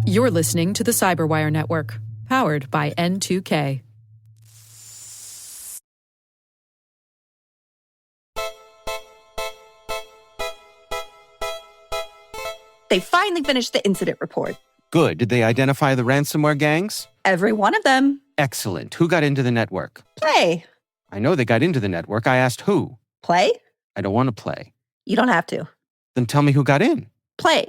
You're listening to the Cyberwire Network, powered by N2K. They finally finished the incident report. Good. Did they identify the ransomware gangs? Every one of them. Excellent. Who got into the network? Play. I know they got into the network. I asked who. Play? I don't want to play. You don't have to. Then tell me who got in. Play.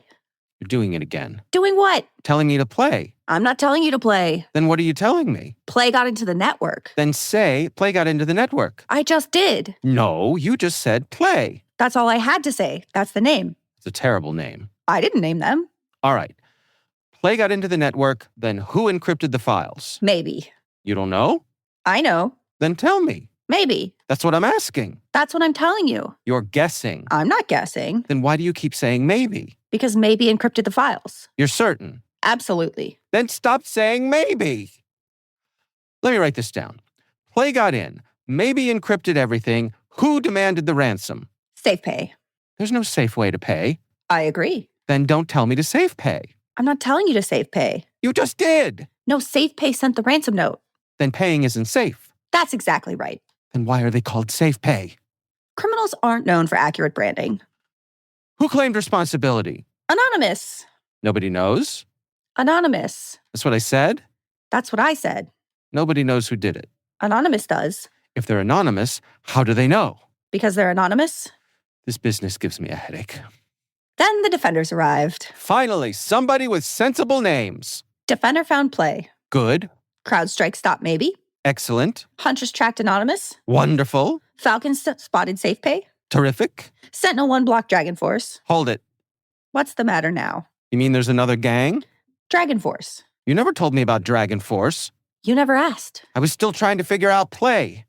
You're doing it again. Doing what? Telling me to play. I'm not telling you to play. Then what are you telling me? Play got into the network. Then say play got into the network. I just did. No, you just said play. That's all I had to say. That's the name. It's a terrible name. I didn't name them. All right. Play got into the network, then who encrypted the files? Maybe. You don't know? I know. Then tell me. Maybe. That's what I'm asking. That's what I'm telling you. You're guessing. I'm not guessing. Then why do you keep saying maybe? Because maybe encrypted the files. You're certain? Absolutely. Then stop saying maybe. Let me write this down. Play got in, maybe encrypted everything. Who demanded the ransom? Safe pay. There's no safe way to pay. I agree. Then don't tell me to safe pay. I'm not telling you to safe pay. You just did. No, safe pay sent the ransom note. Then paying isn't safe. That's exactly right. Then why are they called safe pay? Criminals aren't known for accurate branding. Who claimed responsibility? Anonymous. Nobody knows. Anonymous. That's what I said. That's what I said. Nobody knows who did it. Anonymous does. If they're anonymous, how do they know? Because they're anonymous? This business gives me a headache. Then the defenders arrived. Finally, somebody with sensible names. Defender found play. Good. CrowdStrike stopped maybe. Excellent. Huntress tracked anonymous. Wonderful. Falcon spotted safe pay. Terrific. Sentinel-1 blocked Dragon Force. Hold it. What's the matter now? You mean there's another gang? Dragon Force. You never told me about Dragon Force. You never asked. I was still trying to figure out play.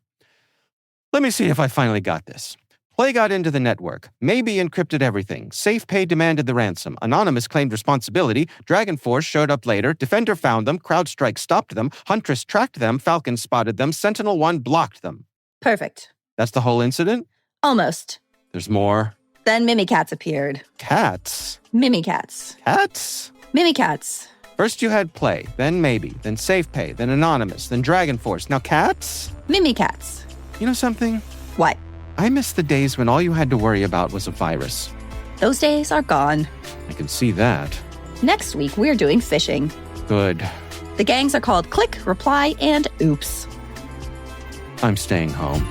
Let me see if I finally got this. Play got into the network. Maybe encrypted everything. Safe pay demanded the ransom. Anonymous claimed responsibility. Dragon Force showed up later. Defender found them. CrowdStrike stopped them. Huntress tracked them. Falcon spotted them. Sentinel-1 blocked them. Perfect. That's the whole incident? Almost. There's more. Then Mimikatz appeared. Cats? Mimikatz. Cats? Mimikatz. First you had play, then maybe, then safe pay, then anonymous, then Dragon Force. Now cats? Mimikatz. You know something? What? I miss the days when all you had to worry about was a virus. Those days are gone. I can see that. Next week, we're doing phishing. Good. The gangs are called Click, Reply, and Oops. I'm staying home.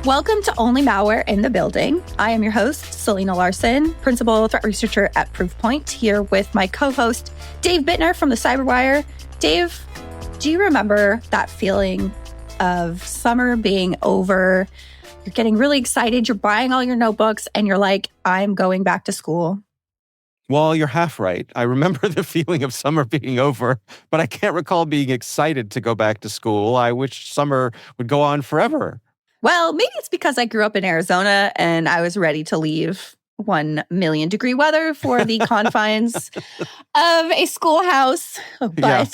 Welcome to Only Malware in the Building. I am your host, Selena Larson, Principal Threat Researcher at Proofpoint, here with my co-host, Dave Bittner from the Cyberwire. Dave, do you remember that feeling of summer being over? You're getting really excited, you're buying all your notebooks, and you're like, I'm going back to school. Well, you're half right. I remember the feeling of summer being over, but I can't recall being excited to go back to school. I wish summer would go on forever. Well, maybe it's because I grew up in Arizona and I was ready to leave 1 million degree weather for the confines of a schoolhouse. But Yeah.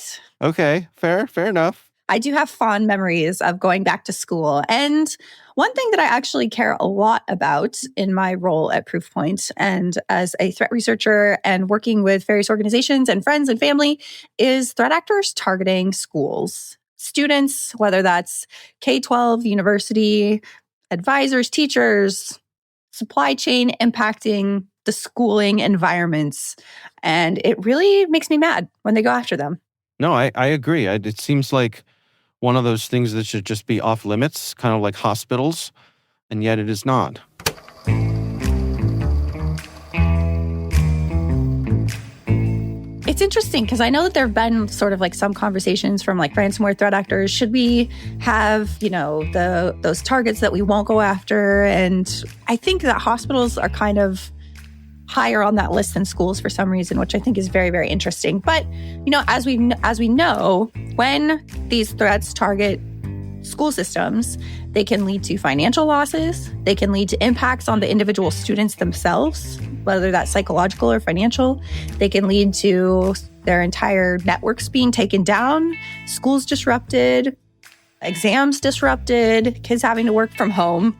Okay, fair enough. I do have fond memories of going back to school. And one thing that I actually care a lot about in my role at Proofpoint and as a threat researcher and working with various organizations and friends and family is threat actors targeting schools. Students, whether that's K-12, university, advisors, teachers, supply chain impacting the schooling environments. And it really makes me mad when they go after them. No, I agree. It seems like one of those things that should just be off limits, kind of like hospitals, and yet it is not. It's interesting because I know that there have been sort of like some conversations from like ransomware threat actors. Should we have, those targets that we won't go after? And I think that hospitals are kind of higher on that list than schools for some reason, which I think is very, very interesting. But, as we know, when these threats target school systems, they can lead to financial losses. They can lead to impacts on the individual students themselves, whether that's psychological or financial. They can lead to their entire networks being taken down, schools disrupted, exams disrupted, kids having to work from home,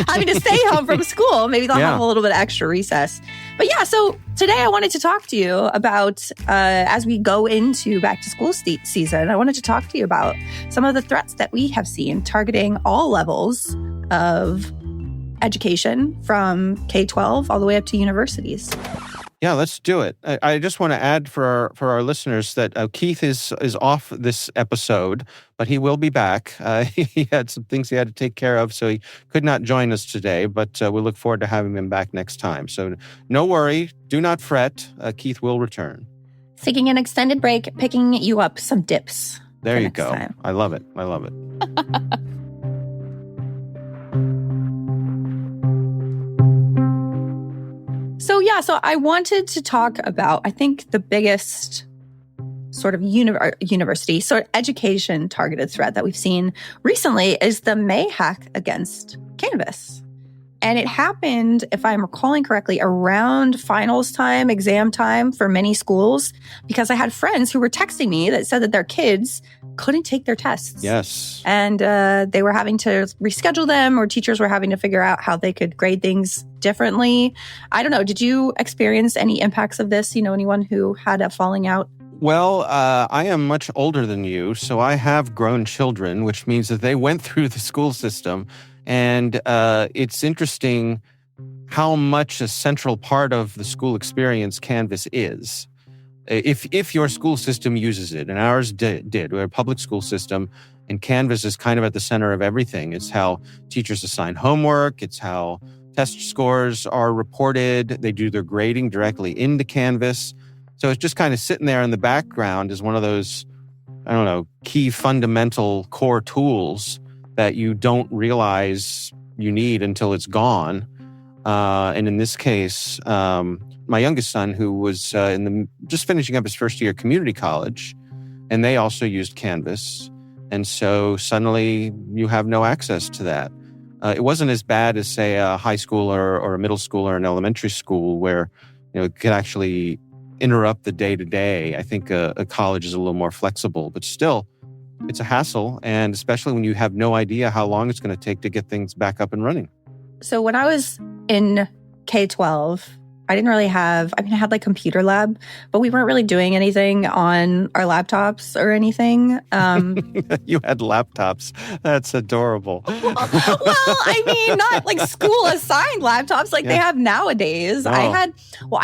having to stay home from school. Maybe they'll have a little bit of extra recess. But yeah, so today I wanted to talk to you about, as we go into back to school season, I wanted to talk to you about some of the threats that we have seen targeting all levels of education from K-12 all the way up to universities. Yeah, let's do it. I just want to add for our listeners that Keith is off this episode, but he will be back. He had some things he had to take care of, so he could not join us today, but we look forward to having him back next time. So no worry, do not fret. Keith will return. Taking an extended break, picking you up some dips. There you go. Time. I love it. I love it. So I wanted to talk about, I think, the biggest sort of university, sort of education targeted threat that we've seen recently is the May hack against Canvas. And it happened, if I'm recalling correctly, around finals time, exam time for many schools, because I had friends who were texting me that said that their kids couldn't take their tests. Yes. And they were having to reschedule them, or teachers were having to figure out how they could grade things differently. I don't know. Did you experience any impacts of this? You know, anyone who had a falling out? Well, I am much older than you, so I have grown children, which means that they went through the school system. And it's interesting how much a central part of the school experience Canvas is. If your school system uses it, and ours did, we're a public school system, and Canvas is kind of at the center of everything. It's how teachers assign homework. It's how test scores are reported. They do their grading directly into Canvas. So it's just kind of sitting there in the background as one of those, I don't know, key fundamental core tools that you don't realize you need until it's gone. And in this case, my youngest son, who was just finishing up his first year at community college, and they also used Canvas. And so suddenly you have no access to that. It wasn't as bad as, say, a high school or a middle school or an elementary school where it could actually interrupt the day-to-day. I think a college is a little more flexible, but still, it's a hassle, and especially when you have no idea how long it's going to take to get things back up and running. So when I was in K-12, I didn't really have, I had like computer lab, but we weren't really doing anything on our laptops or anything. You had laptops. That's adorable. Well, not like school assigned laptops like they have nowadays. Oh. I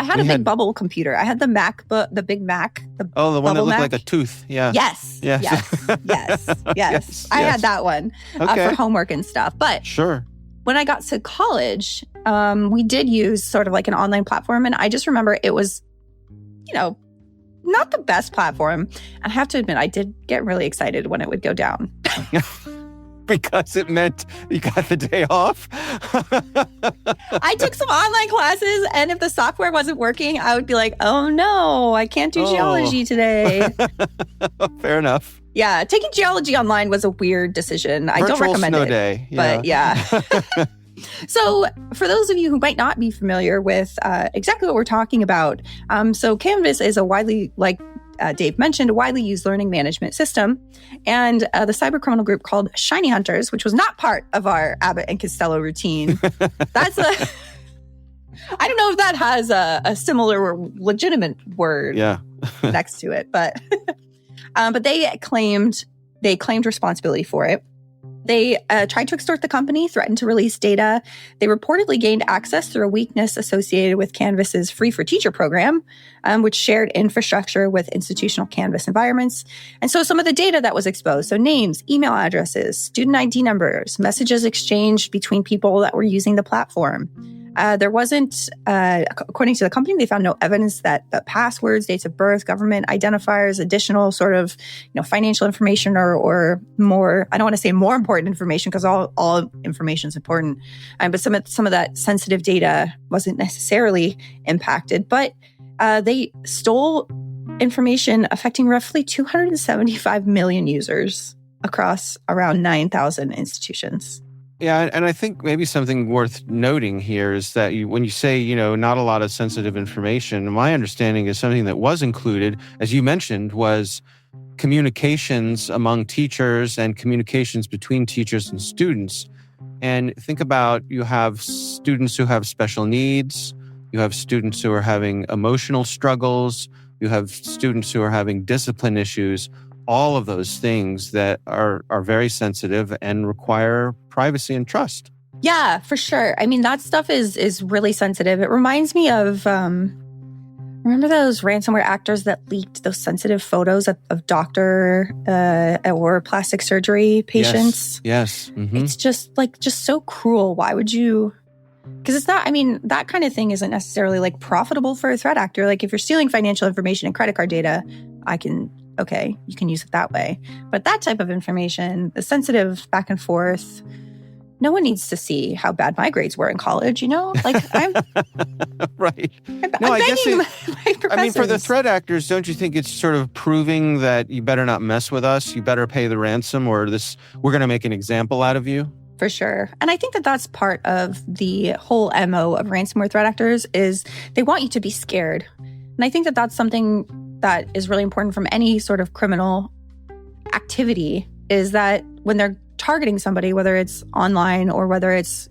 had a big bubble computer. I had the MacBook, the big Mac. The one that looked like a tooth. Yeah. Yes. I had that one for homework and stuff. But sure. When I got to college, we did use sort of like an online platform. And I just remember it was, not the best platform. And I have to admit, I did get really excited when it would go down. Because it meant you got the day off? I took some online classes, and if the software wasn't working, I would be like, oh no, I can't do geology today. Fair enough. Yeah, taking geology online was a weird decision. Virtual I don't recommend snow it. Day. But yeah. So for those of you who might not be familiar with exactly what we're talking about, so Canvas is a widely, like Dave mentioned, a widely used learning management system. And the cybercriminal group called Shiny Hunters, which was not part of our Abbott and Costello routine. I don't know if that has a similar or legitimate word next to it, but they claimed responsibility for it. They tried to extort the company, threatened to release data. They reportedly gained access through a weakness associated with Canvas's Free for Teacher program, which shared infrastructure with institutional Canvas environments. And so some of the data that was exposed, so names, email addresses, student ID numbers, messages exchanged between people that were using the platform. There wasn't, according to the company, they found no evidence that the passwords, dates of birth, government identifiers, additional sort of, financial information or more, I don't want to say more important information because all information is important. But some of that sensitive data wasn't necessarily impacted, but they stole information affecting roughly 275 million users. across around 9,000 institutions. Yeah, and I think maybe something worth noting here is that when you say, not a lot of sensitive information, my understanding is something that was included, as you mentioned, was communications among teachers and communications between teachers and students. And think about, you have students who have special needs, you have students who are having emotional struggles, you have students who are having discipline issues, all of those things that are very sensitive and require privacy and trust. Yeah, for sure. I mean, that stuff is really sensitive. It reminds me of, remember those ransomware actors that leaked those sensitive photos of doctor or plastic surgery patients? Yes. Mm-hmm. It's just so cruel. Why would you? Because it's not, I mean, that kind of thing isn't necessarily like profitable for a threat actor. Like if you're stealing financial information and credit card data, okay, you can use it that way. But that type of information, the sensitive back and forth, no one needs to see how bad my grades were in college, Like I'm right. I'm begging my professors. I mean, for the threat actors, don't you think it's sort of proving that you better not mess with us, you better pay the ransom, or we're going to make an example out of you? For sure. And I think that that's part of the whole MO of ransomware threat actors is they want you to be scared. And I think that that's something that is really important from any sort of criminal activity, is that when they're targeting somebody, whether it's online or whether it's,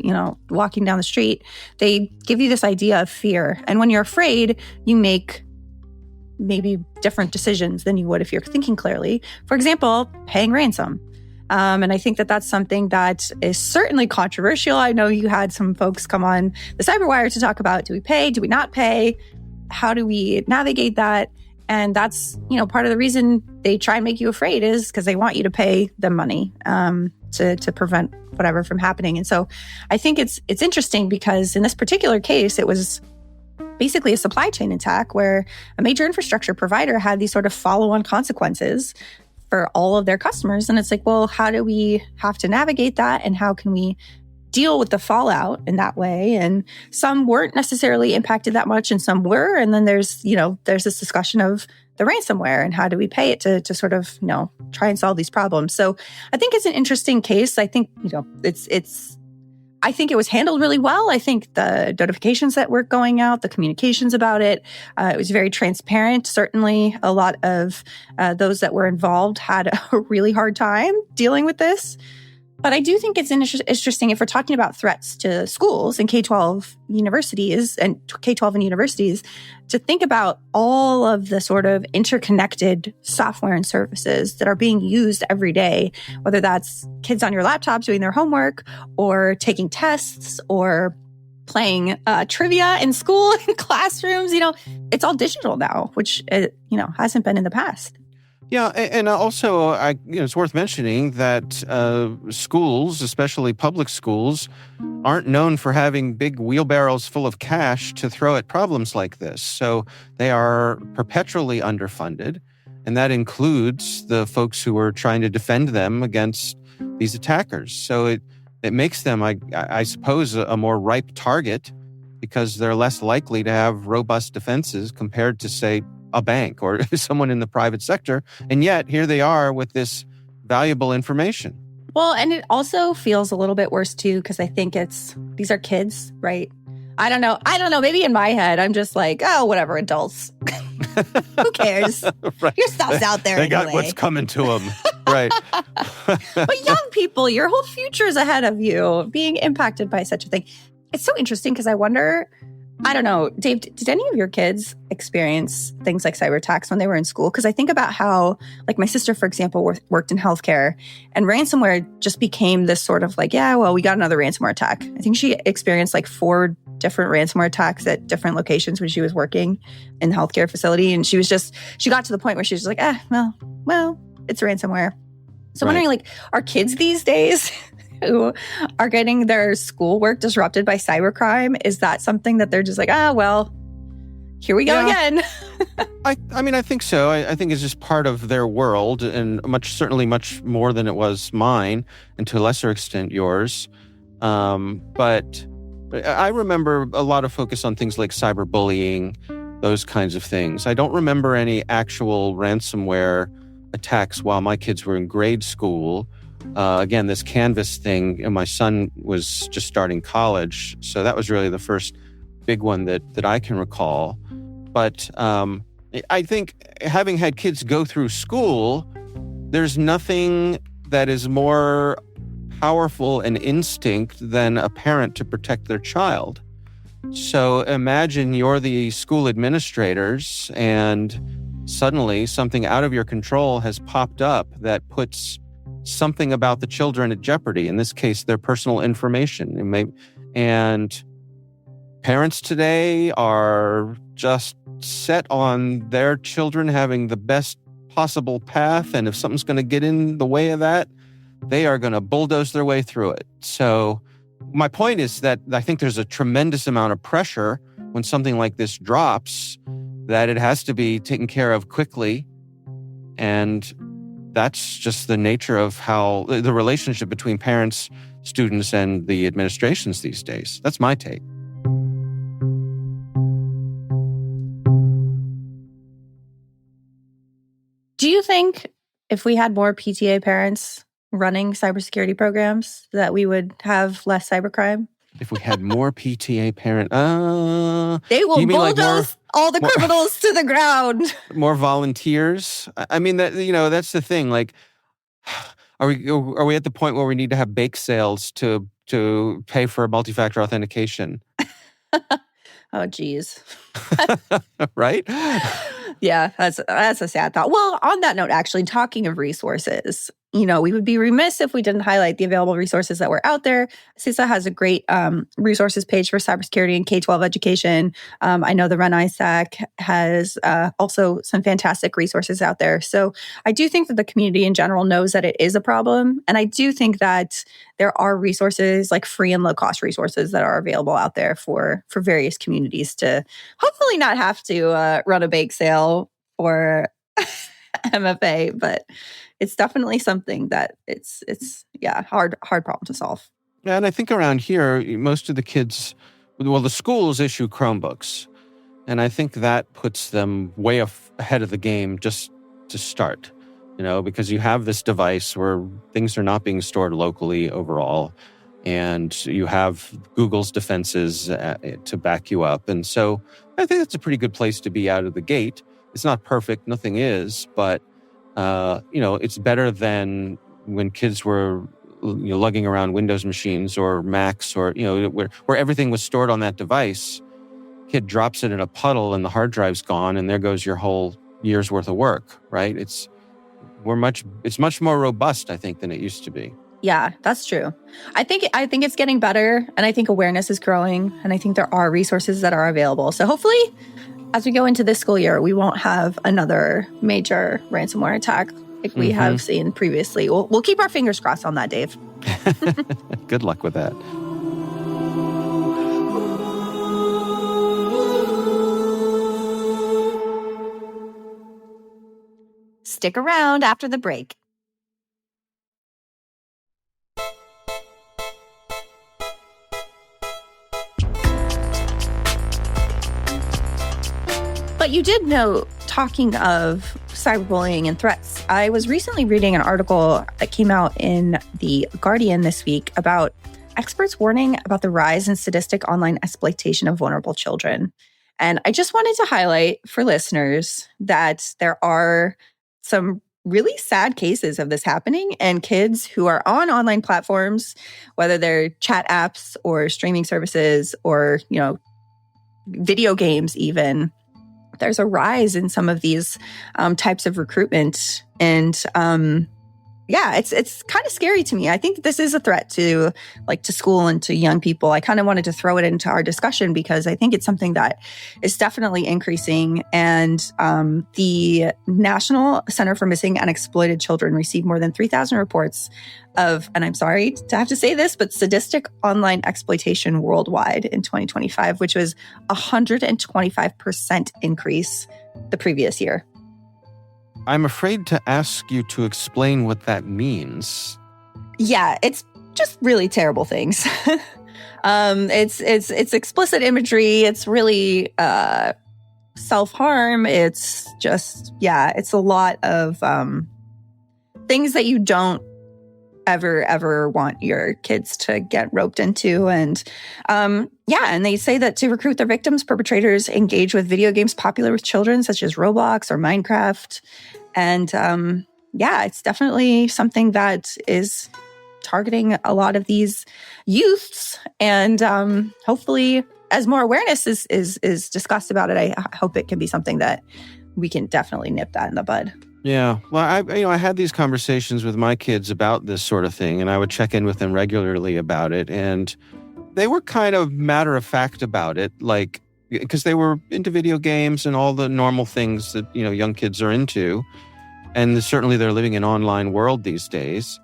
walking down the street, they give you this idea of fear. And when you're afraid, you make maybe different decisions than you would if you're thinking clearly. For example, paying ransom. And I think that that's something that is certainly controversial. I know you had some folks come on the Cyberwire to talk about, do we pay? Do we not pay? How do we navigate that? And that's, part of the reason they try and make you afraid is because they want you to pay them money to prevent whatever from happening. And so I think it's interesting because in this particular case, it was basically a supply chain attack where a major infrastructure provider had these sort of follow-on consequences for all of their customers. And it's like, well, how do we have to navigate that? And how can we deal with the fallout in that way? And some weren't necessarily impacted that much and some were. And then there's this discussion of the ransomware and how do we pay it to sort of, try and solve these problems. So I think it's an interesting case. I think, I think it was handled really well. I think the notifications that were going out, the communications about it, it was very transparent. Certainly a lot of those that were involved had a really hard time dealing with this. But I do think it's interesting if we're talking about threats to schools and K-12 universities to think about all of the sort of interconnected software and services that are being used every day, whether that's kids on your laptops doing their homework or taking tests or playing trivia in school, in classrooms. It's all digital now, which, hasn't been in the past. Yeah, and also, it's worth mentioning that schools, especially public schools, aren't known for having big wheelbarrows full of cash to throw at problems like this. So they are perpetually underfunded, and that includes the folks who are trying to defend them against these attackers. So it makes them, I suppose, a more ripe target because they're less likely to have robust defenses compared to, say, a bank or someone in the private sector. And yet here they are with this valuable information. Well, and it also feels a little bit worse too, because I think these are kids, right? I don't know. Maybe in my head, I'm just like, oh, whatever, adults. Who cares? Right. Your stuff's out there They anyway. got what's coming to them. Right. But young people, your whole future is ahead of you being impacted by such a thing. It's so interesting because I wonder, I don't know, Dave, did any of your kids experience things like cyber attacks when they were in school? Because I think about how, like my sister, for example, worked in healthcare, and ransomware just became this sort of like, yeah, well, we got another ransomware attack. I think she experienced like 4 different ransomware attacks at different locations when she was working in the healthcare facility. And she got to the point where she was like, well, it's ransomware. So I'm wondering, like, are kids these days who are getting their schoolwork disrupted by cybercrime, is that something that they're just like, well, here we go again? I mean, I think so. I think it's just part of their world, and certainly much more than it was mine, and to a lesser extent yours. But I remember a lot of focus on things like cyberbullying, those kinds of things. I don't remember any actual ransomware attacks while my kids were in grade school. Again, this Canvas thing, and my son was just starting college, so that was really the first big one that I can recall. But I think having had kids go through school, there's nothing that is more powerful an instinct than a parent to protect their child. So imagine you're the school administrators and suddenly something out of your control has popped up that puts something about the children at jeopardy, in this case, their personal information. And parents today are just set on their children having the best possible path, and if something's going to get in the way of that, they are going to bulldoze their way through it. So my point is that I think there's a tremendous amount of pressure when something like this drops, that it has to be taken care of quickly. And that's just the nature of how the relationship between parents, students, and the administrations these days. That's my take. Do you think if we had more PTA parents running cybersecurity programs that we would have less cybercrime? If we had more PTA parent, they will bulldoze all the criminals to the ground. More volunteers. I mean, that's the thing. Like, are we at the point where we need to have bake sales to pay for multi-factor authentication? Oh, geez. Right? Yeah, that's a sad thought. Well, on that note, actually, talking of resources, we would be remiss if we didn't highlight the available resources that were out there. CISA has a great resources page for cybersecurity and K-12 education. I know the Run ISAC has also some fantastic resources out there. So I do think that the community in general knows that it is a problem. And I do think that there are resources, like free and low-cost resources, that are available out there for various communities to hopefully not have to run a bake sale or MFA, but it's definitely something that it's hard problem to solve. Yeah, and I think around here, most of the kids, the schools issue Chromebooks, and I think that puts them way ahead of the game just to start, because you have this device where things are not being stored locally overall, and you have Google's defenses to back you up. And so I think that's a pretty good place to be out of the gate. It's not perfect, nothing is, but it's better than when kids were lugging around Windows machines or Macs or where everything was stored on that device. Kid drops it in a puddle and the hard drive's gone, and there goes your whole year's worth of work. Right? It's much more robust, I think, than it used to be. Yeah, that's true. I think it's getting better, and I think awareness is growing, and I think there are resources that are available. So hopefully, as we go into this school year, we won't have another major ransomware attack like we have seen previously. We'll keep our fingers crossed on that, Dave. Good luck with that. Stick around after the break. But you did know, talking of cyberbullying and threats, I was recently reading an article that came out in The Guardian this week about experts warning about the rise in sadistic online exploitation of vulnerable children. And I just wanted to highlight for listeners that there are some really sad cases of this happening, and kids who are on online platforms, whether they're chat apps or streaming services or, video games even, there's a rise in some of these types of recruitment. And it's kind of scary to me. I think this is a threat to school and to young people. I kind of wanted to throw it into our discussion because I think it's something that is definitely increasing. And the National Center for Missing and Exploited Children received more than 3,000 reports of, and I'm sorry to have to say this, but sadistic online exploitation worldwide in 2025, which was 125% increase the previous year. I'm afraid to ask you to explain what that means. Yeah, it's just really terrible things. It's explicit imagery. It's really self-harm. It's just, it's a lot of things that you don't ever want your kids to get roped into. And and they say that to recruit their victims, perpetrators engage with video games popular with children, such as Roblox or Minecraft. And it's definitely something that is targeting a lot of these youths. And hopefully, as more awareness is discussed about it, I hope it can be something that we can definitely nip that in the bud. Yeah. Well, I had these conversations with my kids about this sort of thing, and I would check in with them regularly about it. And they were kind of matter of fact about it, like, because they were into video games and all the normal things that, young kids are into. And certainly they're living in an online world these days.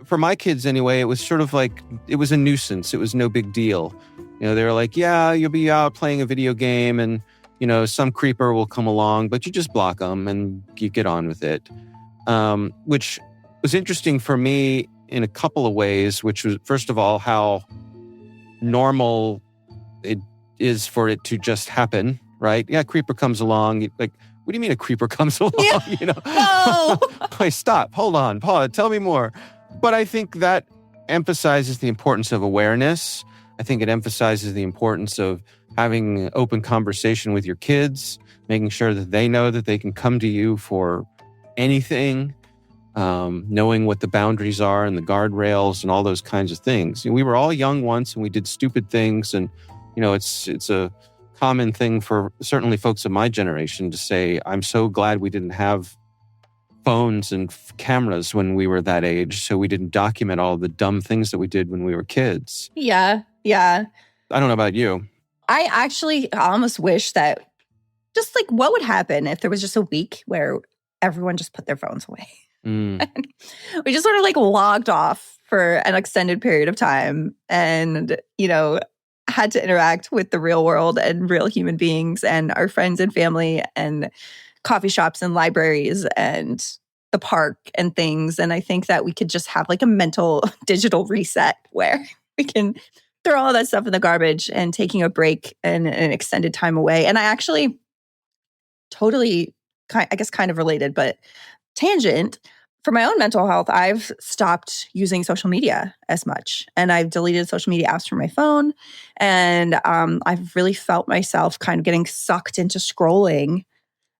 For my kids anyway, it was sort of like, it was a nuisance. It was no big deal. They were like, yeah, you'll be out playing a video game and some creeper will come along, but you just block them and you get on with it. Which was interesting for me in a couple of ways, which was, first of all, how normal it is for it to just happen, right? Yeah, creeper comes along. Like, what do you mean a creeper comes along? Yeah. No. Wait, stop. Hold on. Pause. Tell me more. But I think that emphasizes the importance of awareness. I think it emphasizes the importance of having open conversation with your kids, making sure that they know that they can come to you for anything, knowing what the boundaries are and the guardrails and all those kinds of things. We were all young once and we did stupid things. And, it's a common thing for certainly folks of my generation to say, I'm so glad we didn't have phones and cameras when we were that age, so we didn't document all the dumb things that we did when we were kids. Yeah. I don't know about you. I actually almost wish that just like what would happen if there was just a week where everyone just put their phones away. We just sort of like logged off for an extended period of time and, had to interact with the real world and real human beings and our friends and family and coffee shops and libraries and the park and things. And I think that we could just have like a mental digital reset where we can throw all that stuff in the garbage and taking a break and an extended time away. And I actually totally, I guess kind of related, but tangent, for my own mental health, I've stopped using social media as much. And I've deleted social media apps from my phone. And I've really felt myself kind of getting sucked into scrolling.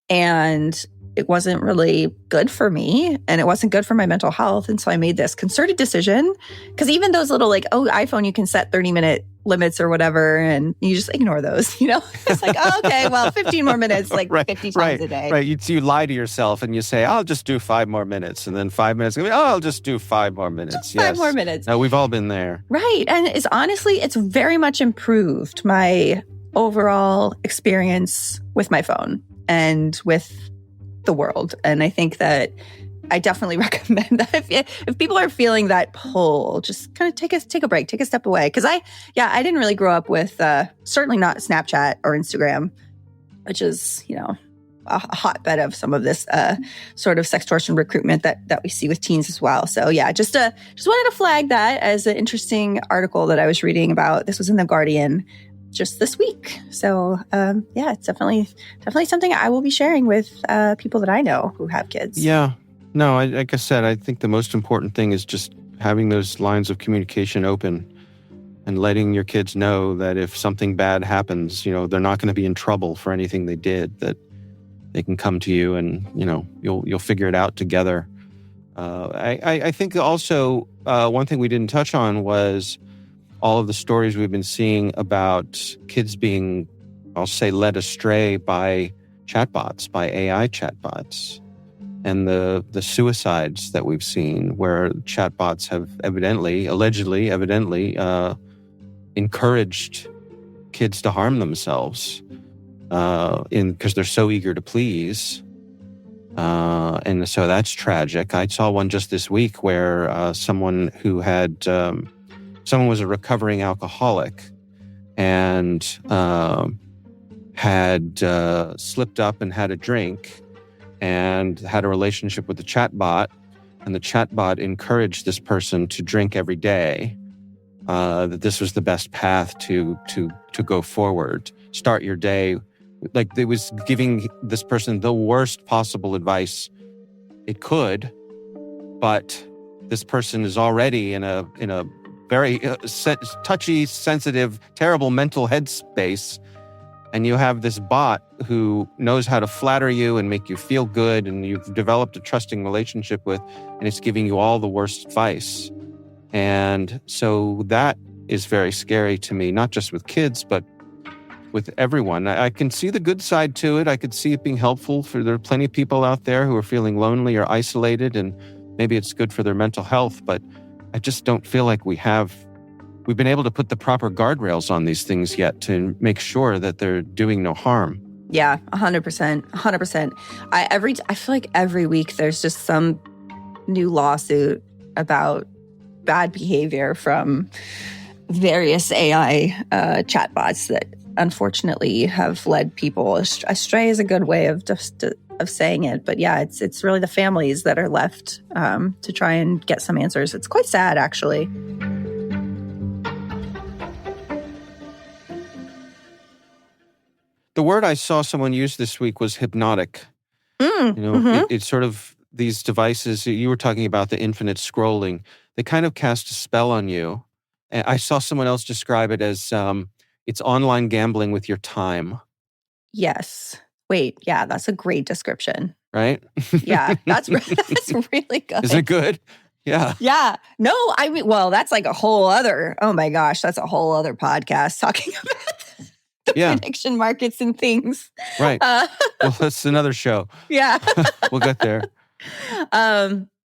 And it wasn't really good for me and it wasn't good for my mental health. And so I made this concerted decision because even those little iPhone, you can set 30-minute limits or whatever, and you just ignore those, It's like, oh, okay, well, 15 more minutes, like 50 times a day. Right. You lie to yourself and you say, I'll just do 5 more minutes. And then 5 minutes, I'll just do 5 more minutes. Just 5 more minutes. No, we've all been there. Right. And it's very much improved my overall experience with my phone and with the world. And I think that I definitely recommend that if people are feeling that pull, just kind of take a break, take a step away. Because I didn't really grow up with certainly not Snapchat or Instagram, which is a hotbed of some of this sort of sextortion recruitment that we see with teens as well. So just wanted to flag that as an interesting article that I was reading about. This was in The Guardian just this week. So it's definitely something I will be sharing with people that I know who have kids. Yeah. No, like I said, I think the most important thing is just having those lines of communication open and letting your kids know that if something bad happens, they're not going to be in trouble for anything they did, that they can come to you and, you'll figure it out together. I think also one thing we didn't touch on was all of the stories we've been seeing about kids being, I'll say, led astray by chatbots, by AI chatbots, and the suicides that we've seen where chatbots have allegedly encouraged kids to harm themselves because they're so eager to please. And so that's tragic. I saw one just this week where someone was a recovering alcoholic and had slipped up and had a drink and had a relationship with the chatbot, and the chatbot encouraged this person to drink every day, that this was the best path to go forward. Start your day. Like, it was giving this person the worst possible advice it could, but this person is already in a very touchy, sensitive, terrible mental headspace, and you have this bot who knows how to flatter you and make you feel good, and you've developed a trusting relationship with, and it's giving you all the worst advice. And so that is very scary to me, not just with kids, but with everyone. I can see the good side to it. I could see it being helpful there are plenty of people out there who are feeling lonely or isolated, and maybe it's good for their mental health, but I just don't feel like we've been able to put the proper guardrails on these things yet to make sure that they're doing no harm. Yeah, 100%. 100%. I feel like every week there's just some new lawsuit about bad behavior from various AI chatbots that unfortunately have led people astray is a good way of saying it. But yeah, it's really the families that are left to try and get some answers. It's quite sad, actually. The word I saw someone use this week was hypnotic. It's sort of these devices, you were talking about the infinite scrolling, they kind of cast a spell on you. And I saw someone else describe it as it's online gambling with your time. Yes. Wait, yeah, that's a great description. Right? Yeah, that's really good. Is it good? Yeah. Yeah. No, I mean, well, that's like a whole other, oh my gosh, that's a whole other podcast talking about the prediction markets and things. Right. Well, that's another show. Yeah. We'll get there.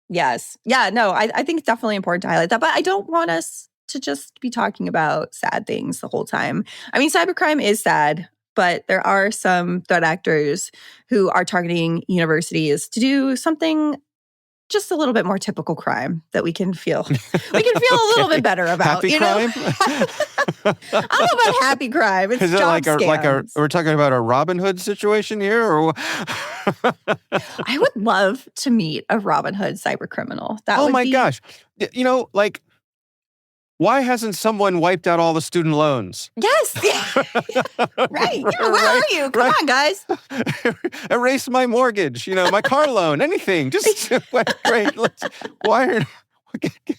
Yes. Yeah, no, I think it's definitely important to highlight that, but I don't want us to just be talking about sad things the whole time. I mean, cybercrime is sad, but there are some threat actors who are targeting universities to do something just a little bit more typical crime that we can feel a little bit better about. Happy crime? I don't know about happy crime. It's is it job scams. we're talking about a Robin Hood situation here? Or I would love to meet a Robin Hood cybercriminal. Oh my gosh. Why hasn't someone wiped out all the student loans? Yes. Right. Where are you? Come on, guys. Erase my mortgage, my car loan, anything. Just great.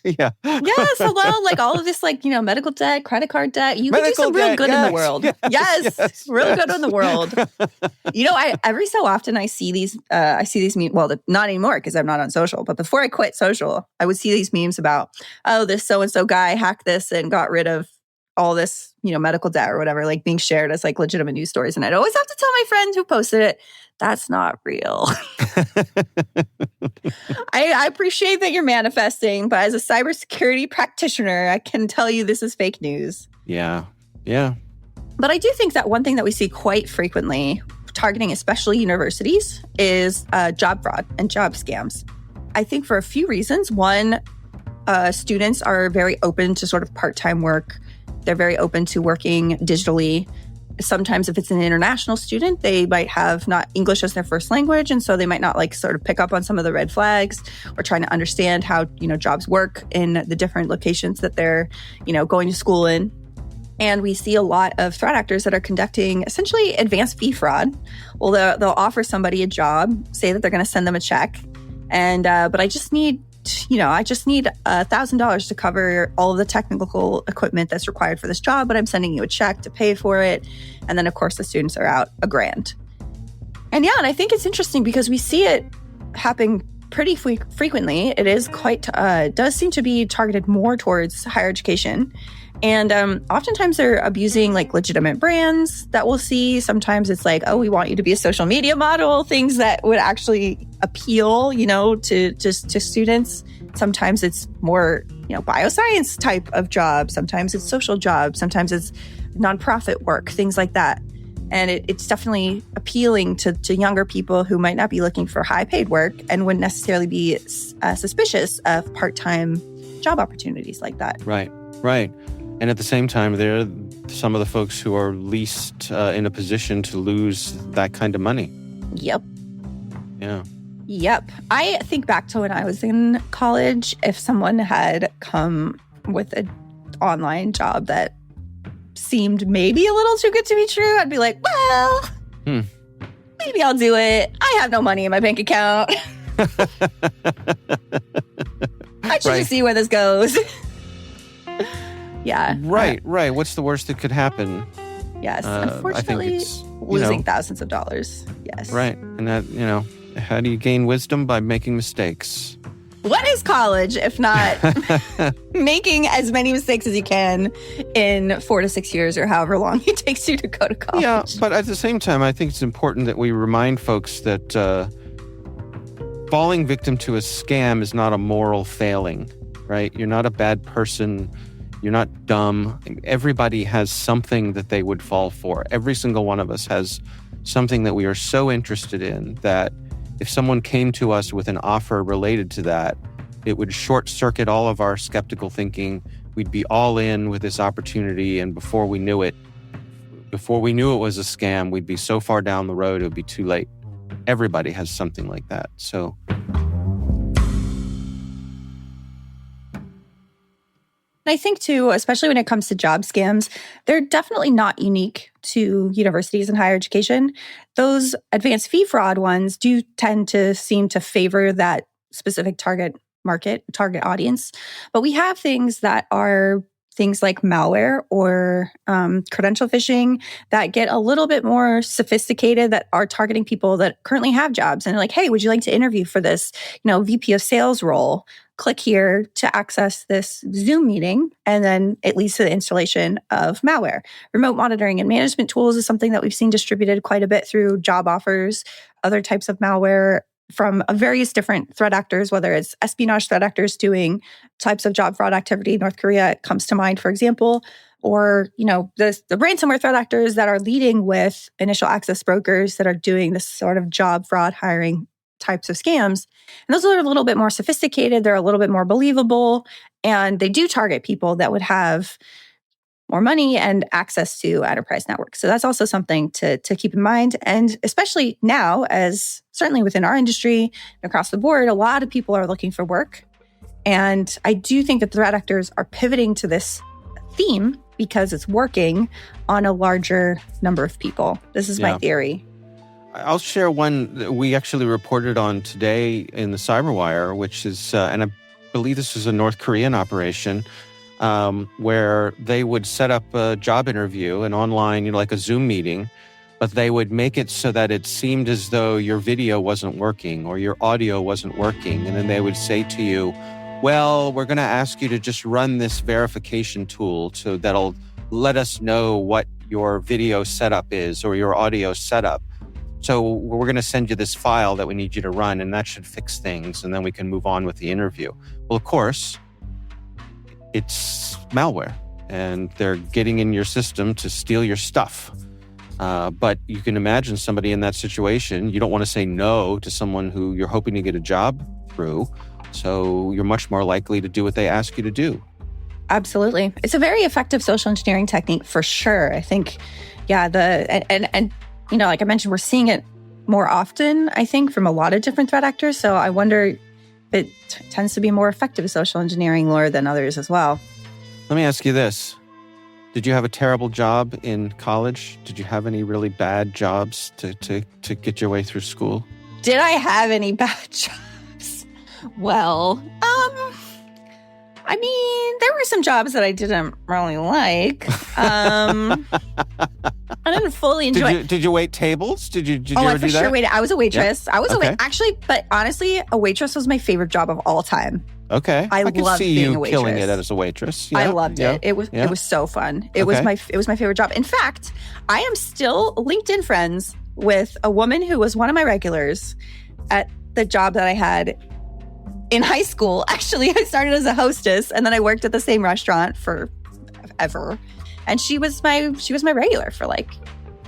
Yeah. Yes. Hello. Like all of this, medical debt, credit card debt. You can do some real good in the world. Yes. Real good in the world. Every so often I see these memes. Well, not anymore because I'm not on social. But before I quit social, I would see these memes about, this so-and-so guy hacked this and got rid of all this, medical debt or whatever, like being shared as like legitimate news stories. And I'd always have to tell my friend who posted it, that's not real. I appreciate that you're manifesting, but as a cybersecurity practitioner, I can tell you this is fake news. Yeah. Yeah. But I do think that one thing that we see quite frequently, targeting especially universities, is job fraud and job scams. I think for a few reasons. One, students are very open to sort of part-time work. They're very open to working digitally. Sometimes if it's an international student, they might have not English as their first language. And so they might not sort of pick up on some of the red flags or trying to understand how, jobs work in the different locations that they're, going to school in. And we see a lot of threat actors that are conducting essentially advanced fee fraud. Well, they'll offer somebody a job, say that they're going to send them a check. And, but I just need $1,000 to cover all of the technical equipment that's required for this job, but I'm sending you a check to pay for it. And then, of course, the students are out $1,000. And I think it's interesting because we see it happen pretty frequently. It is does seem to be targeted more towards higher education. And oftentimes they're abusing legitimate brands that we'll see. Sometimes it's we want you to be a social media model, things that would actually appeal, to students. Sometimes it's more, bioscience type of job. Sometimes it's social jobs. Sometimes it's nonprofit work, things like that. And it's definitely appealing to younger people who might not be looking for high paid work and wouldn't necessarily be suspicious of part-time job opportunities like that. Right. And at the same time, they're some of the folks who are least in a position to lose that kind of money. Yep. Yeah. Yep. I think back to when I was in college, if someone had come with an online job that seemed maybe a little too good to be true, I'd be like, well, maybe I'll do it. I have no money in my bank account. Let's just see where this goes. Yeah. Right. What's the worst that could happen? Yes. Unfortunately, losing thousands of dollars. Yes. Right. And that, how do you gain wisdom? By making mistakes. What is college if not making as many mistakes as you can in 4 to 6 years or however long it takes you to go to college? Yeah, but at the same time, I think it's important that we remind folks that falling victim to a scam is not a moral failing, right? You're not a bad person. You're not dumb. Everybody has something that they would fall for. Every single one of us has something that we are so interested in that if someone came to us with an offer related to that, it would short circuit all of our skeptical thinking. We'd be all in with this opportunity, and before we knew it was a scam, we'd be so far down the road, it would be too late. Everybody has something like that. So I think, too, especially when it comes to job scams, they're definitely not unique to universities and higher education. Those advanced fee fraud ones do tend to seem to favor that specific target market, target audience. But we have things that are things like malware or credential phishing that get a little bit more sophisticated, that are targeting people that currently have jobs and are like, hey, would you like to interview for this, VP of sales role? Click here to access this Zoom meeting, and then it leads to the installation of malware. Remote monitoring and management tools is something that we've seen distributed quite a bit through job offers, other types of malware from various different threat actors, whether it's espionage threat actors doing types of job fraud activity. North Korea comes to mind, for example, or, the ransomware threat actors that are leading with initial access brokers that are doing this sort of job fraud hiring types of scams. And those are a little bit more sophisticated. They're a little bit more believable. And they do target people that would have more money and access to enterprise networks. So that's also something to keep in mind. And especially now, as certainly within our industry, across the board, a lot of people are looking for work. And I do think that threat actors are pivoting to this theme because it's working on a larger number of people. This is my theory. I'll share one that we actually reported on today in the Cyberwire, which is, and I believe this was a North Korean operation, where they would set up a job interview, an online, like a Zoom meeting, but they would make it so that it seemed as though your video wasn't working or your audio wasn't working. And then they would say to you, well, we're going to ask you to just run this verification tool so that'll let us know what your video setup is or your audio setup. So we're going to send you this file that we need you to run, and that should fix things, and then we can move on with the interview. Well, of course, it's malware, and they're getting in your system to steal your stuff. But you can imagine somebody in that situation. You don't want to say no to someone who you're hoping to get a job through, so you're much more likely to do what they ask you to do. Absolutely. It's a very effective social engineering technique for sure. I think, like I mentioned, we're seeing it more often, I think, from a lot of different threat actors. So I wonder if it tends to be more effective social engineering lore than others as well. Let me ask you this. Did you have a terrible job in college? Did you have any really bad jobs to get your way through school? Did I have any bad jobs? Well, there were some jobs that I didn't really like. I didn't fully enjoy. Did you wait tables? Did you ever do that? Sure waited. I was a waitress. Yeah. I was actually, but honestly, a waitress was my favorite job of all time. Okay, I loved could see being you a waitress. killing it as a waitress. Yeah. I loved it. It was so fun. It was my favorite job. In fact, I am still LinkedIn friends with a woman who was one of my regulars at the job that I had in high school. Actually, I started as a hostess, and then I worked at the same restaurant for ever. And she was my regular for like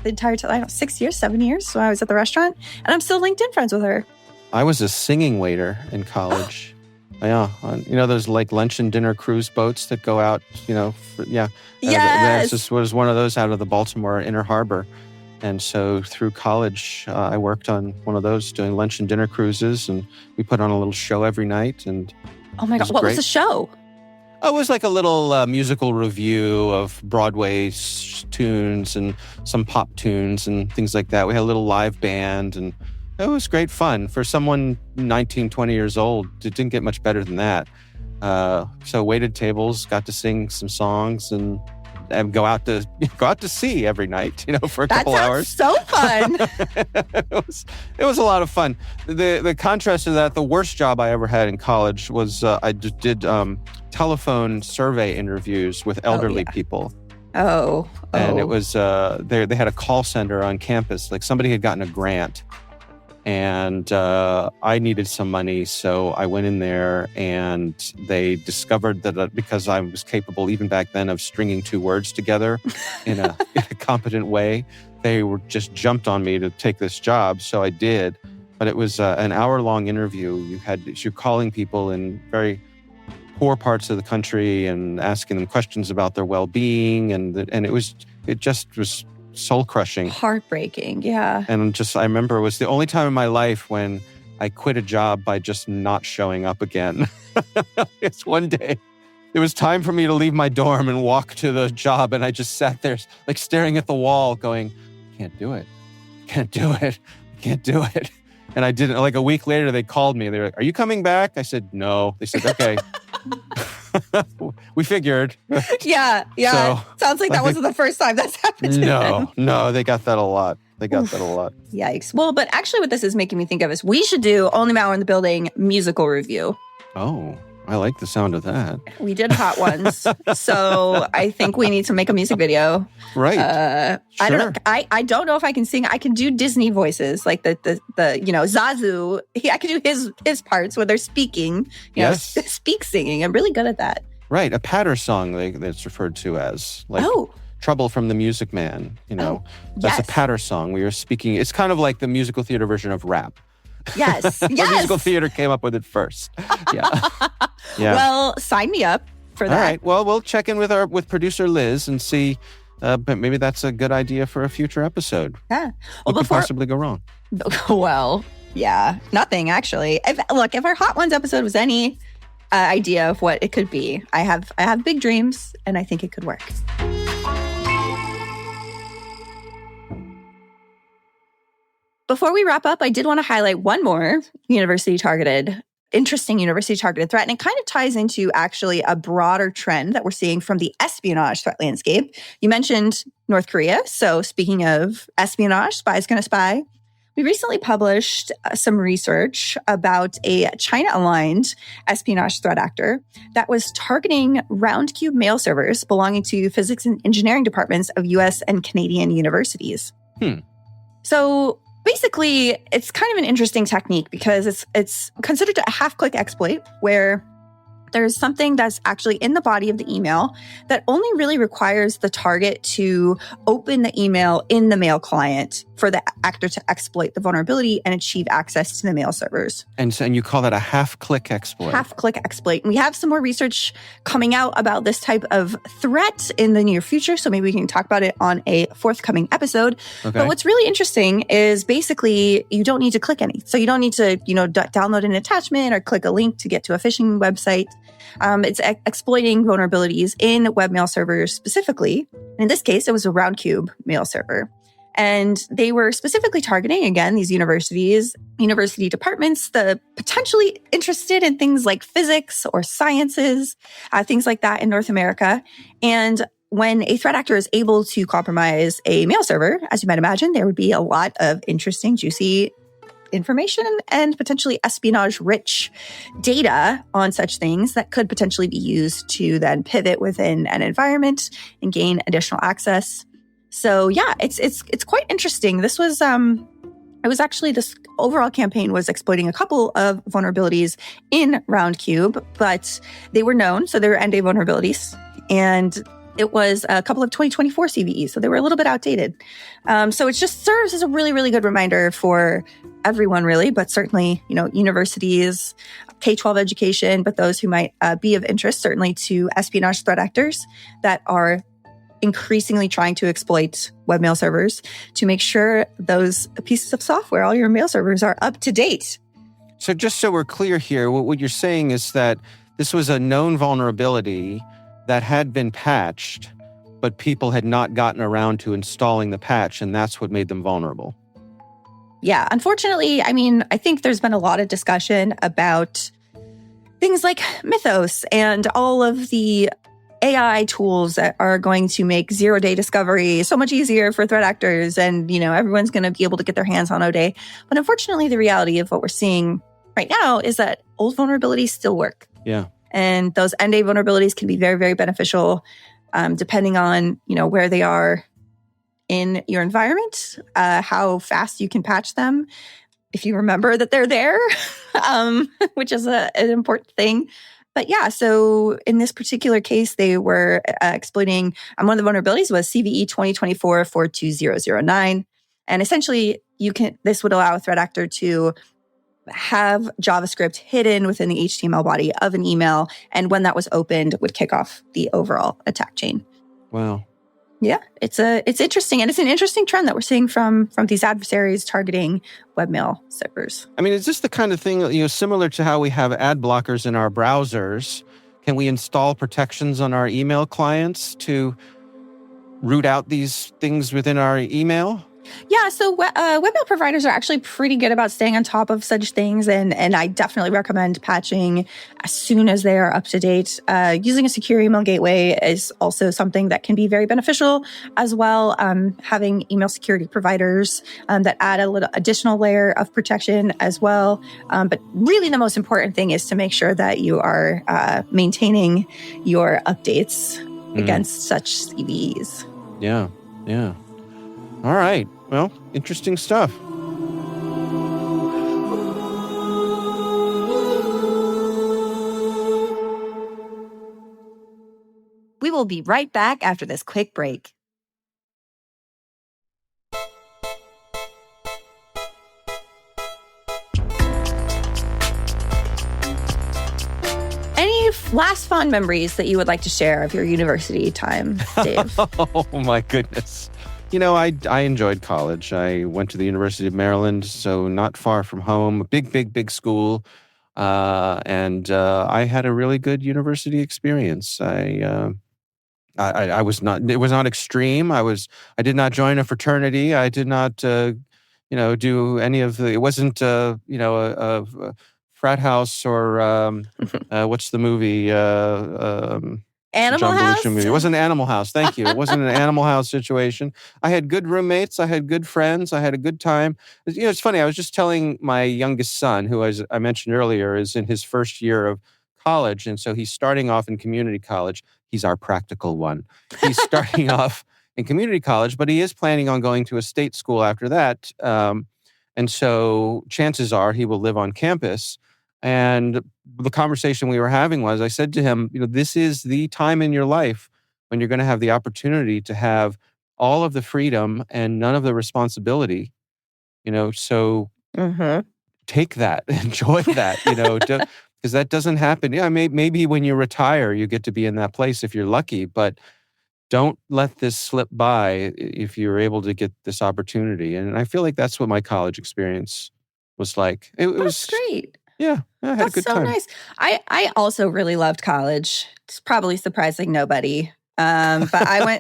the entire time, 6 years, 7 years. So I was at the restaurant, and I'm still LinkedIn friends with her. I was a singing waiter in college. Yeah, those like lunch and dinner cruise boats that go out. Yes. This was one of those out of the Baltimore Inner Harbor. And so through college, I worked on one of those, doing lunch and dinner cruises, and we put on a little show every night. And oh my God, what was the show? Oh, it was like a little musical review of Broadway tunes and some pop tunes and things like that. We had a little live band, and it was great fun. For someone 19, 20 years old, it didn't get much better than that. So waited tables, got to sing some songs and go out to sea every night, for a couple hours. So fun. It was a lot of fun. The contrast to that, the worst job I ever had in college was I did telephone survey interviews with elderly people. Oh. And it was they had a call center on campus. Like somebody had gotten a grant, and I needed some money, so I went in there, and they discovered that because I was capable, even back then, of stringing two words together in a competent way, they were just jumped on me to take this job. So I did, but it was an hour-long interview. You're calling people in very poor parts of the country and asking them questions about their well-being, and it just was soul-crushing. Heartbreaking, yeah. And I remember it was the only time in my life when I quit a job by just not showing up again. It's one day. It was time for me to leave my dorm and walk to the job, and I just sat there like staring at the wall going, can't do it. Can't do it. Can't do it. And I didn't. Like a week later, they called me. They were like, are you coming back? I said, no. They said, okay. We figured. Yeah. So, sounds like that wasn't the first time that's happened to them. No, they got that a lot. Yikes. Well, but actually what this is making me think of is we should do Only Mauer in the Building musical review. Oh, I like the sound of that. We did Hot Ones, so I think we need to make a music video. Right. Sure. I don't know if I can sing. I can do Disney voices, like the Zazu. I can do his parts where they're speaking. Speak singing. I'm really good at that. Right, a patter song that's referred to as Trouble from the Music Man. That's a patter song where you're speaking. It's kind of like the musical theater version of rap. Yes. The musical theater came up with it first. Yeah. Well, sign me up for that. All right. Well, we'll check in with producer Liz and see. But maybe that's a good idea for a future episode. Yeah. What could possibly go wrong? Well, yeah, nothing actually. If our Hot Ones episode was any idea of what it could be, I have big dreams, and I think it could work. Before we wrap up, I did want to highlight one more interesting university-targeted threat, and it kind of ties into actually a broader trend that we're seeing from the espionage threat landscape. You mentioned North Korea, so speaking of espionage, spies gonna spy, we recently published some research about a China-aligned espionage threat actor that was targeting round-cube mail servers belonging to physics and engineering departments of U.S. and Canadian universities. So basically, it's kind of an interesting technique because it's considered a half-click exploit where there's something that's actually in the body of the email that only really requires the target to open the email in the mail client for the actor to exploit the vulnerability and achieve access to the mail servers. And you call that a half-click exploit? Half-click exploit. And we have some more research coming out about this type of threat in the near future, so maybe we can talk about it on a forthcoming episode. Okay. But what's really interesting is basically you don't need to click any. So you don't need to, download an attachment or click a link to get to a phishing website. It's exploiting vulnerabilities in webmail servers specifically. And in this case, it was a round-cube mail server. And they were specifically targeting, again, these university departments, the potentially interested in things like physics or sciences, things like that in North America. And when a threat actor is able to compromise a mail server, as you might imagine, there would be a lot of interesting, juicy information and potentially espionage-rich data on such things that could potentially be used to then pivot within an environment and gain additional access. So yeah, it's quite interesting. This was this overall campaign was exploiting a couple of vulnerabilities in Roundcube, but they were known, so they were end-day vulnerabilities, and it was a couple of 2024 CVEs, so they were a little bit outdated. So it just serves as a really, really good reminder for everyone, really, but certainly, universities, K-12 education, but those who might be of interest, certainly to espionage threat actors that are increasingly trying to exploit webmail servers to make sure those pieces of software, all your mail servers, are up to date. So just so we're clear here, what you're saying is that this was a known vulnerability that had been patched, but people had not gotten around to installing the patch, and that's what made them vulnerable. Yeah, unfortunately, I think there's been a lot of discussion about things like Mythos and all of the AI tools that are going to make zero-day discovery so much easier for threat actors, and everyone's going to be able to get their hands on O-Day. But unfortunately, the reality of what we're seeing right now is that old vulnerabilities still work. Yeah. And those end-day vulnerabilities can be very, very beneficial, depending on where they are in your environment, how fast you can patch them, if you remember that they're there, which is an important thing. But yeah, so in this particular case, they were exploiting, one of the vulnerabilities was CVE 2024-42009. And essentially, this would allow a threat actor to have JavaScript hidden within the HTML body of an email. And when that was opened, would kick off the overall attack chain. Wow. Yeah, it's interesting. And it's an interesting trend that we're seeing from these adversaries targeting webmail servers. I mean, is this the kind of thing, similar to how we have ad blockers in our browsers? Can we install protections on our email clients to root out these things within our email? Yeah, so webmail providers are actually pretty good about staying on top of such things, and I definitely recommend patching as soon as they are up to date. Using a secure email gateway is also something that can be very beneficial as well. Having email security providers that add a little additional layer of protection as well. But really the most important thing is to make sure that you are maintaining your updates against such CVEs. Yeah. All right. Well, interesting stuff. We will be right back after this quick break. Any last fond memories that you would like to share of your university time, Dave? Oh, my goodness. I enjoyed college. I went to the University of Maryland, so not far from home, a big school. And I had a really good university experience. I was not, it was not extreme. I did not join a fraternity. I did not, do any of it wasn't, a frat house or, what's the movie? Animal House? Movie. It wasn't an Animal House. Thank you. It wasn't an Animal House situation. I had good roommates. I had good friends. I had a good time. It's funny. I was just telling my youngest son, who, as I mentioned earlier, is in his first year of college. And so he's starting off in community college. He's our practical one. He's starting off in community college, but he is planning on going to a state school after that. And so chances are he will live on campus. And the conversation we were having was, I said to him, this is the time in your life when you're going to have the opportunity to have all of the freedom and none of the responsibility, so take that, enjoy that, because that doesn't happen. Yeah, maybe when you retire, you get to be in that place if you're lucky, but don't let this slip by if you're able to get this opportunity. And I feel like that's what my college experience was like. It was great. Yeah, I had a good time. That's so nice. I also really loved college. It's probably surprising nobody. But I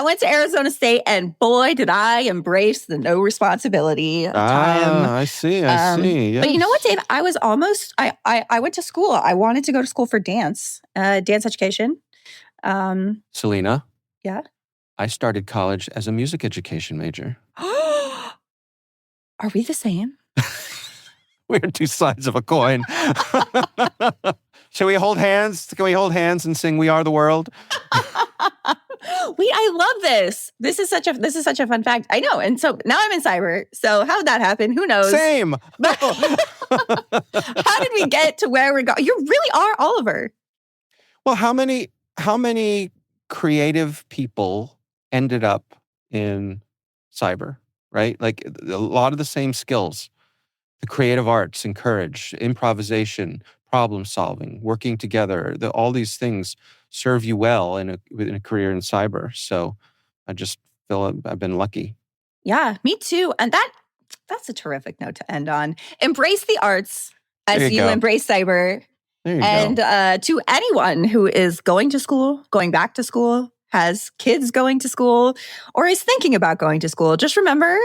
went to Arizona State, and boy, did I embrace the no responsibility time. I see. Yes. But you know what, Dave? I was almost, I went to school. I wanted to go to school for dance education. Selena? Yeah? I started college as a music education major. Are we the same? We're two sides of a coin. Shall we hold hands? Can we hold hands and sing "We Are the World"? I love this. This is such a fun fact. I know. And so now I'm in cyber. So how did that happen? Who knows? Same. How did we get to where we're going? You really are Oliver. Well, how many creative people ended up in cyber, right? Like a lot of the same skills. The creative arts and courage, improvisation, problem solving, working together, all these things serve you well in a career in cyber. So I just feel I've been lucky. Yeah, me too. And that's a terrific note to end on. Embrace the arts as you embrace cyber. There you go. And to anyone who is going to school, going back to school, has kids going to school or is thinking about going to school, just remember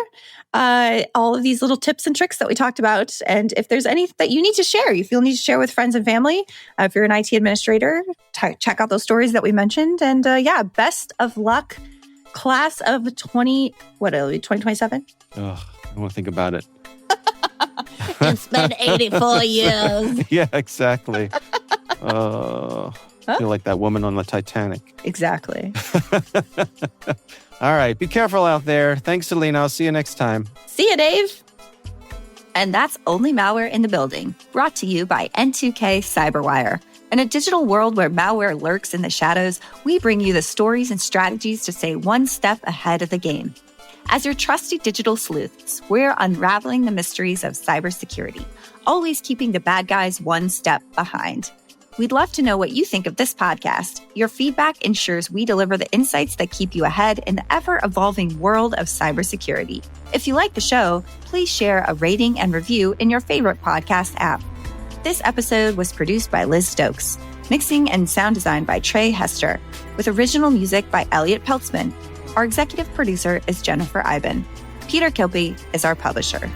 all of these little tips and tricks that we talked about. And if there's any that you need to share, you feel need to share with friends and family, if you're an IT administrator, check out those stories that we mentioned. And best of luck, class of 2027? Ugh, I won't think about it. It's been 84 years. Yeah, exactly. I feel like that woman on the Titanic. Exactly. All right. Be careful out there. Thanks, Selena. I'll see you next time. See you, Dave. And that's Only Malware in the Building, brought to you by N2K Cyberwire. In a digital world where malware lurks in the shadows, we bring you the stories and strategies to stay one step ahead of the game. As your trusty digital sleuths, we're unraveling the mysteries of cybersecurity, always keeping the bad guys one step behind. We'd love to know what you think of this podcast. Your feedback ensures we deliver the insights that keep you ahead in the ever-evolving world of cybersecurity. If you like the show, please share a rating and review in your favorite podcast app. This episode was produced by Liz Stokes, mixing and sound design by Trey Hester, with original music by Elliot Peltzman. Our executive producer is Jennifer Iben. Peter Kilby is our publisher.